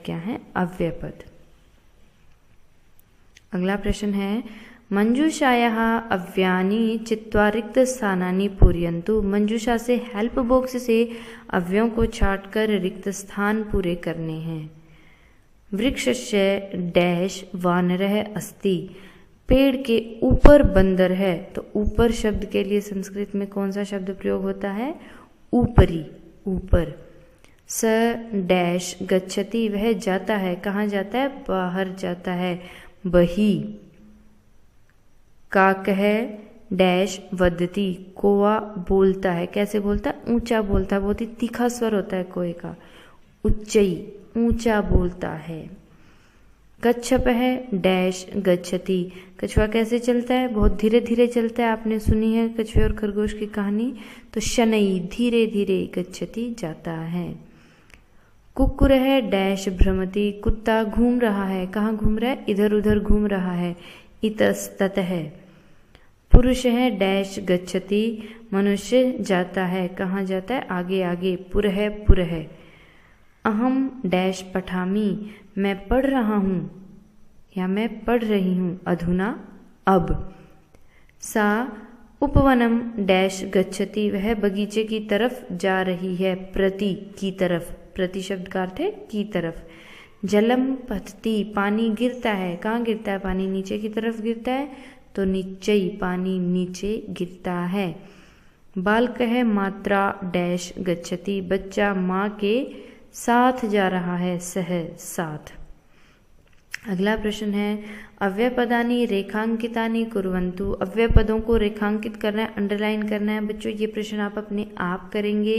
क्या है? अव्ययपद। अगला प्रश्न है, मंजूषायाः अव्ययानि चित्वा रिक्त स्थानानि पूरयन्तु। मंजूषा से हेल्प बॉक्स से अव्ययों को छांटकर रिक्त स्थान पूरे करने हैं। वृक्षस्य डैश वानरः अस्ति। पेड़ के ऊपर बंदर है, तो ऊपर शब्द के लिए संस्कृत में कौन सा शब्द प्रयोग होता है? ऊपरी, ऊपर। स डैश गच्छति, वह जाता है, कहाँ जाता है? बाहर जाता है, बही। काकः डैश वदति, कोआ बोलता है, कैसे बोलता है? ऊंचा बोलता है, बहुत ही तीखा स्वर होता है कोए का। उच्चई, ऊंचा बोलता है। कच्छपः डैश गच्छति, कछुआ कैसे चलता है? बहुत धीरे धीरे चलता है, आपने सुनी है कछुए और खरगोश की कहानी। तो शनई, धीरे धीरे, गच्छति जाता है। कुक्कुरः डैश भ्रमति, कुत्ता घूम रहा है, कहाँ घूम रहा है? इधर उधर घूम रहा है, इतस्ततः। पुरुषः डैश गच्छति, मनुष्य जाता है, कहाँ जाता है? आगे आगे, पुरः पुरः। अहम डैश पठामि, मैं पढ़ रहा हूँ या मैं पढ़ रही हूँ, अधुना, अब। सा उपवनम डैश गच्छति, वह बगीचे की तरफ जा रही है, प्रति, की तरफ। प्रति शब्द का अर्थ है की तरफ। जलम पतति, पानी गिरता है, कहाँ गिरता है पानी? नीचे की तरफ गिरता है, तो नीचे, पानी नीचे गिरता है। बालकः मात्रा डैश गच्छति, बच्चा माँ के साथ जा रहा है, सह, साथ। अगला प्रश्न है, अव्ययपदानि रेखांकितानि कुर्वन्तु। अव्यय पदों को रेखांकित करना है, अंडरलाइन करना है। बच्चों ये प्रश्न आप अपने आप करेंगे।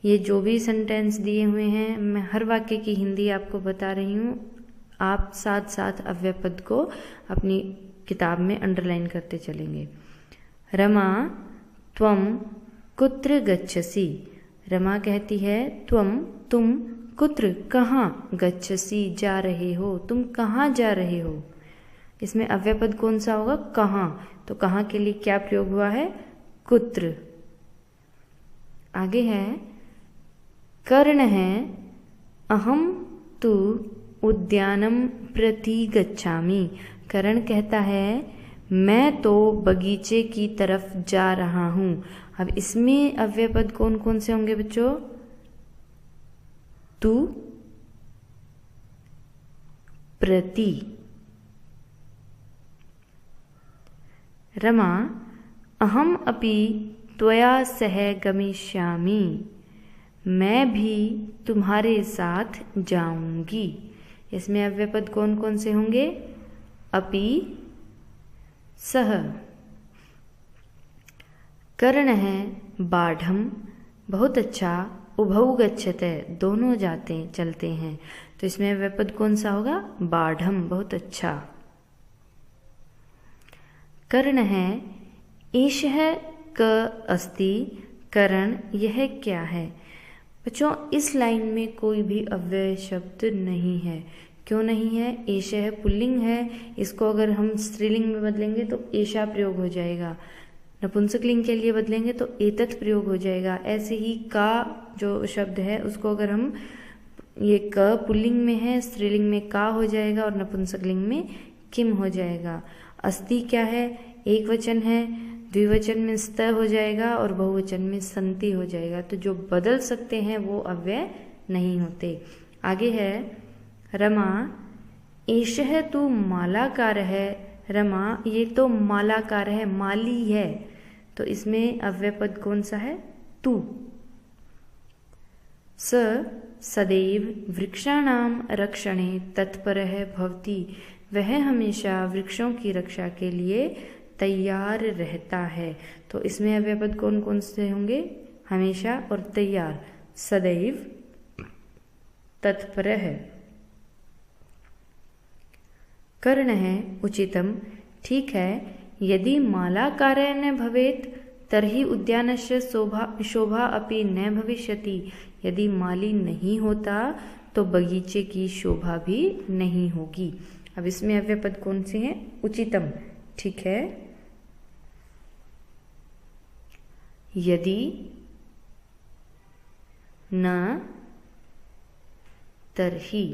ये जो भी सेंटेंस दिए हुए हैं, मैं हर वाक्य की हिंदी आपको बता रही हूँ। आप साथ साथ अव्यय पद को अपनी किताब में अंडरलाइन करते चलेंगे। रमा त्वम कुत्र गच्छसि। रमा कहती है तुम कुत्र, कहाँ? गच्छसि, जा रहे हो, तुम कहाँ जा रहे हो? इसमें अव्यय पद कौन सा होगा? कहाँ। तो कहाँ के लिए क्या प्रयोग हुआ है? कुत्र। आगे है, कर्ण है, अहम तु उद्यानम प्रति गच्छामि। कर्ण कहता है मैं तो बगीचे की तरफ जा रहा हूं। अब इसमें अव्यय पद कौन कौन से होंगे बच्चों? तु, प्रति। रमा अहम अपि त्वया सह गमिष्यामि। मैं भी तुम्हारे साथ जाऊंगी। इसमें अव्यय पद कौन कौन से होंगे? अपि, सह। कर्ण है, बाढ़म, बहुत अच्छा, उभौ गच्छते, दोनों जाते चलते हैं। तो इसमें अव्यय पद कौन सा होगा? बाढ़म, बहुत अच्छा। कर्ण है, एषः क अस्ति। कर्ण, यह क्या है? बच्चों इस लाइन में कोई भी अव्यय शब्द नहीं है। क्यों नहीं है? एषः पुल्लिंग है, इसको अगर हम स्त्रीलिंग में बदलेंगे तो एषा प्रयोग हो जाएगा। नपुंसक लिंग के लिए बदलेंगे तो एतत् प्रयोग हो जाएगा। ऐसे ही का जो शब्द है उसको अगर हम, ये क पुल्लिंग में है, स्त्रीलिंग में का हो जाएगा और नपुंसक लिंग में किम हो जाएगा। अस्ति क्या है? एक वचन है, द्विवचन में स्त हो जाएगा और बहुवचन में संति हो जाएगा। तो जो बदल सकते हैं वो अव्यय नहीं होते। आगे है, रमा एषः तु मालाकार है। रमा, ये तो मालाकार है, माली है। तो इसमें अव्यय पद कौन सा है? तू। स सदैव वृक्षाणाम रक्षणे तत्परः भवति। वह हमेशा वृक्षों की रक्षा के लिए तैयार रहता है। तो इसमें अव्यय पद कौन कौन से होंगे? हमेशा और तैयार। सदैव, तत्परः। कर्ण है, उचितम, ठीक है। यदि मालाकारः न भवेत् तर्हि उद्यानस्य शोभा अपि न भविष्यति। यदि माली नहीं होता तो बगीचे की शोभा भी नहीं होगी। अब इसमें अव्यय पद कौन से हैं? उचितम, ठीक है। यदि न तर्हि,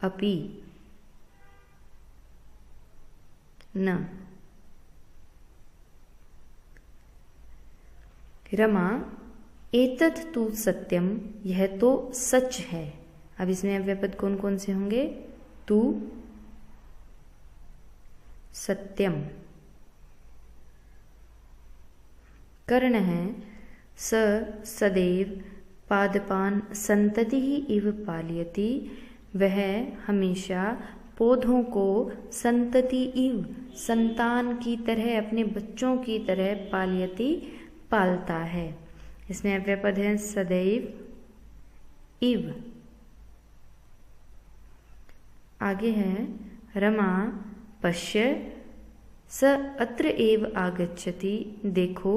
अपि, न। रमा, एतत् तु सत्यम, यह तो सच है। अब इसमें अव्ययपद कौन कौन से होंगे? तु, सत्यम। कर्ण है, स सदैव पादपान संततिः इव पालयति, वह हमेशा पौधों को संतति इव, संतान की तरह, अपने बच्चों की तरह, पालयति, पालता है। इसमें अव्ययपद है सदैव, इव। आगे है रमा, पश्य, स अत्र एव आगच्छति, देखो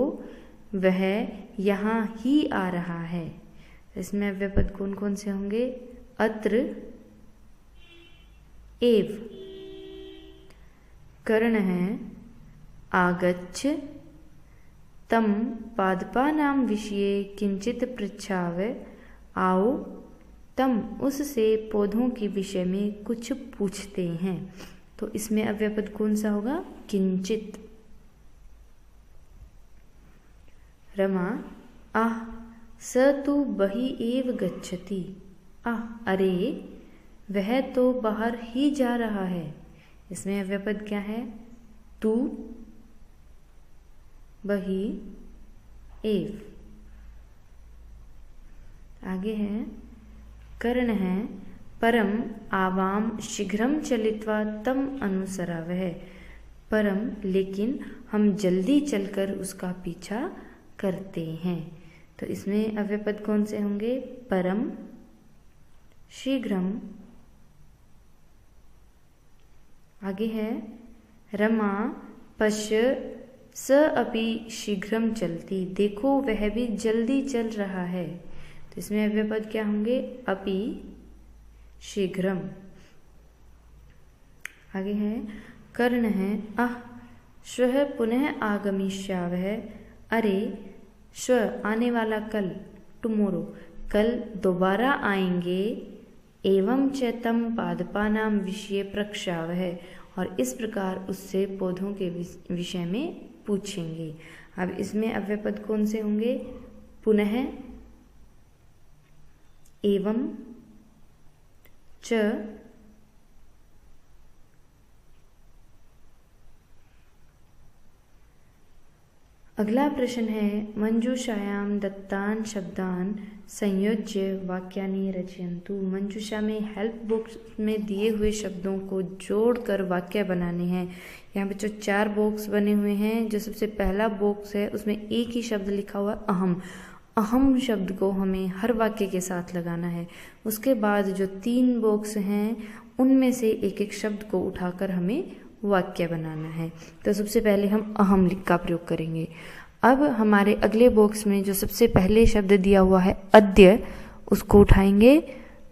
वह यहाँ ही आ रहा है। इसमें अव्ययपद कौन कौन से होंगे? अत्र, एव। कर्ण है, आगच्छ, तम पादपानां विषये किंचित पृच्छाव, आओ तम उससे पौधों के विषय में कुछ पूछते हैं। तो इसमें अव्ययपद कौन सा होगा? किंचित। रमा, आह स तु बहि एव गच्छति, आह अरे वह तो बाहर ही जा रहा है। इसमें अव्ययपद क्या है? तु, बहि, एव। आगे है कर्ण है, परम आवाम शीघ्रम चलित्वा तम अनुसरावः, परम लेकिन हम जल्दी चलकर उसका पीछा करते हैं। तो इसमें अव्ययपद कौन से होंगे? परम, शीघ्रम। आगे है रमा, पश्य, स अपि शीघ्रम चलती, देखो वह भी जल्दी चल रहा है। तो इसमें अव्ययपद क्या होंगे? अपि, शीघ्रम। आगे है कर्ण है, आह श्वः पुनः आगमिष्यावः, अरे श्व आने वाला कल, टुमोरो, कल दोबारा आएंगे। एवं च तम पादपानां विषये प्रक्षावः, और इस प्रकार उससे पौधों के विषय में पूछेंगे। अब इसमें अव्ययपद कौन से होंगे? पुनः, एवं, च। अगला प्रश्न है, मंजूषायां दत्तान शब्दान संयोज्य वाक्यानि रचयन्तु। मंजूषा में हेल्प बॉक्स में दिए हुए शब्दों को जोड़कर वाक्य बनाने हैं। यहाँ पे जो 4 बॉक्स बने हुए हैं, जो सबसे पहला बॉक्स है उसमें एक ही शब्द लिखा हुआ अहम। अहम शब्द को हमें हर वाक्य के साथ लगाना है। उसके बाद जो 3 बॉक्स हैं उनमें से एक एक शब्द को उठाकर हमें वाक्य बनाना है। तो सबसे पहले हम अहम का प्रयोग करेंगे। अब हमारे अगले बॉक्स में जो सबसे पहले शब्द दिया हुआ है अद्य, उसको उठाएंगे।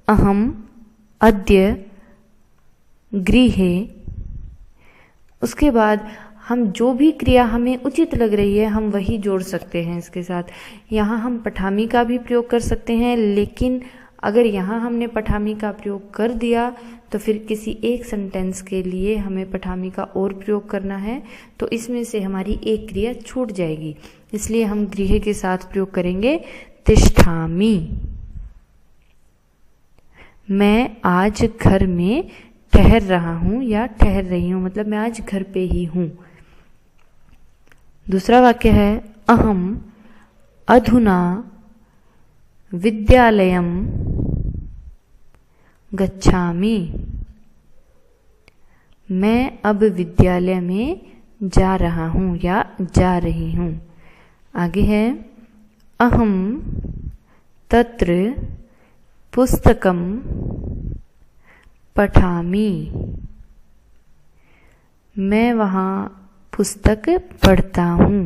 अहम, अद्य, गृहे। उसके बाद हम जो भी क्रिया हमें उचित लग रही है हम वही जोड़ सकते हैं इसके साथ। यहाँ हम पठामी का भी प्रयोग कर सकते हैं, लेकिन अगर यहाँ हमने पठामी का प्रयोग कर दिया तो फिर किसी एक सेंटेंस के लिए हमें पठामी का और प्रयोग करना है, तो इसमें से हमारी एक क्रिया छूट जाएगी। इसलिए हम गृह के साथ प्रयोग करेंगे तिष्ठामि। मैं आज घर में ठहर रहा हूँ या ठहर रही हूँ, मतलब मैं आज घर पे ही हूँ। दूसरा वाक्य है अहम अधुना विद्यालयम गच्छामि। मैं अब विद्यालय में जा रहा हूँ या जा रही हूँ। आगे है अहम तत्र पुस्तकम पठामि। मैं वहाँ पुस्तक पढ़ता हूँ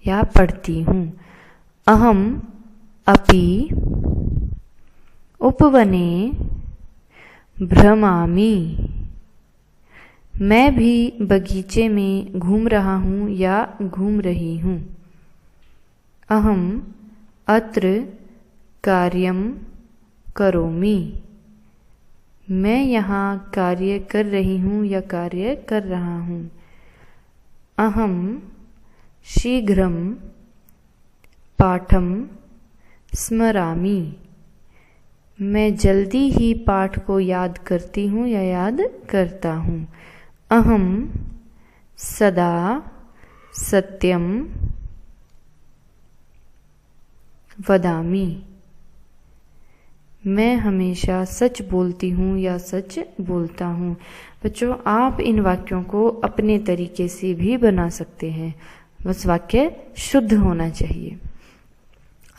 या पढ़ती हूँ। अहम अपि उपवने भ्रमामि। मैं भी बगीचे में घूम रहा हूँ या घूम रही हूँ। अहम अत्र कार्यम करोमि। मैं यहाँ कार्य कर रही हूँ या कार्य कर रहा हूँ। अहम शीघ्रं पाठं स्मरामि। मैं जल्दी ही पाठ को याद करती हूँ या याद करता हूँ। अहम सदा सत्यम वदामि। मैं हमेशा सच बोलती हूँ या सच बोलता हूँ। बच्चों, आप इन वाक्यों को अपने तरीके से भी बना सकते हैं, बस वाक्य शुद्ध होना चाहिए।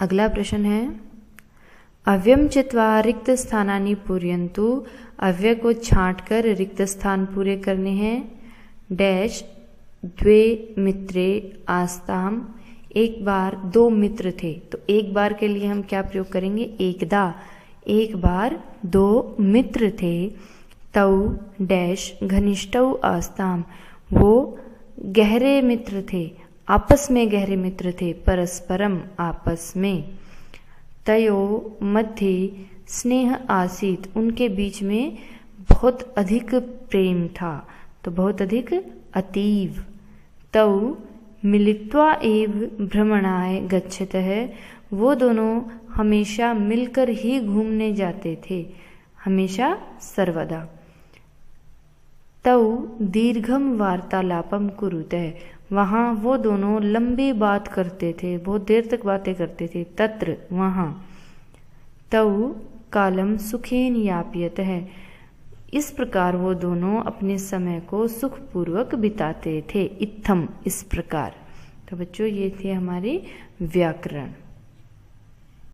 अगला प्रश्न है, अव्यम चित्वा रिक्त स्थानानि पूरयन्तु। अव्यय को छांटकर रिक्त स्थान पूरे करने हैं। डैश द्वे मित्रे आस्ताम। एक बार दो मित्र थे, तो एक बार के लिए हम क्या प्रयोग करेंगे? एकदा। एक बार दो मित्र थे। तौ डैश घनिष्ठौ आस्ताम। वो गहरे मित्र थे, आपस में गहरे मित्र थे, परस्परम आपस में। तयो मध्ये स्नेह आसीत। उनके बीच में बहुत अधिक प्रेम था, तो बहुत अधिक अतीव। तौ मिलित्वा एव भ्रमणाय गच्छतः। वो दोनों हमेशा मिलकर ही घूमने जाते थे, हमेशा सर्वदा। तौ दीर्घम वार्तालापम कुरुतः। वहाँ वो दोनों लंबी बात करते थे, बहुत देर तक बातें करते थे। तत्र वहाँ। तौ कालम सुखेन यापयतः। इस प्रकार वो दोनों अपने समय को सुखपूर्वक बिताते थे। इत्थम, इस प्रकार। तो बच्चों, ये थे हमारे व्याकरण।